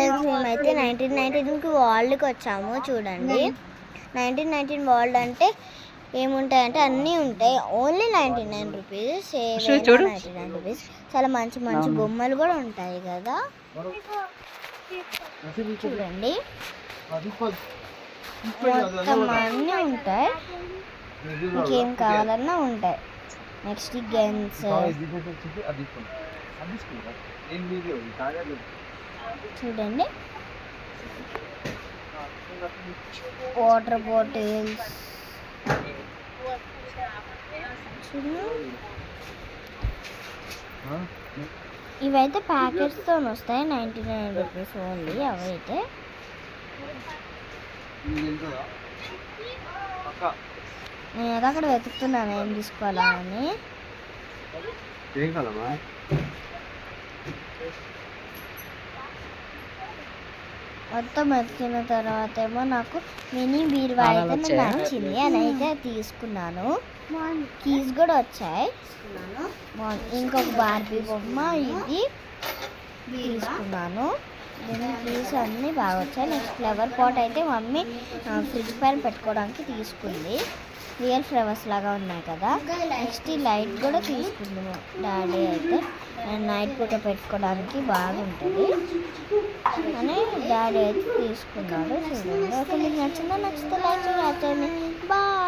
Friends, మేమైతే 1919కి వరల్డ్కి వచ్చాము. చూడండి, 1919 వరల్డ్ అంటే ఏముంటాయంటే అన్నీ ఉంటాయి. Only 99 rupees, 99 rupees. చాలా మంచి మంచి బొమ్మలు కూడా ఉంటాయి కదా. చూడండి, మొత్తం అన్నీ ఉంటాయి. ఇంకేం కావాలన్నా ఉంటాయి. నెక్స్ట్ గన్స్ చూడండి, వాటర్ బాటిల్స్ ఇవైతే ప్యాకెట్స్తో వస్తాయి. 99 రూపీస్ ఓన్లీ. అవైతే నేను అక్కడ వెతుకుతున్నాను ఏం తీసుకోవాలా అని. మొత్తం వెతికిన తర్వాత ఏమో నాకు మినీ బీరువా అయితే నచ్చింది, అని అయితే తీసుకున్నాను. కీస్ కూడా వచ్చాయి. ఇంకొక బార్బీ బొమ్మ ఇది తీసుకున్నాను. దీని కీస్ అన్నీ బాగా వచ్చాయి. నెక్స్ట్ ఫ్లవర్ పాట్ అయితే మమ్మీ ఫ్రిడ్జ్ పైన పెట్టుకోవడానికి తీసుకుంది. రియల్ ఫ్లవర్స్ లాగా ఉన్నాయి కదా. నెక్స్ట్ ఈ లైట్ కూడా తీసుకుంది డాడీ అయితే, నైట్ పూట పెట్టుకోవడానికి బాగుంటుంది అని డాడీ అయితే తీసుకున్నాడు. చూడండి, ఓకే, మీకు నచ్చిందా? నచ్చితే లైక్ చేయండి. బాయ్.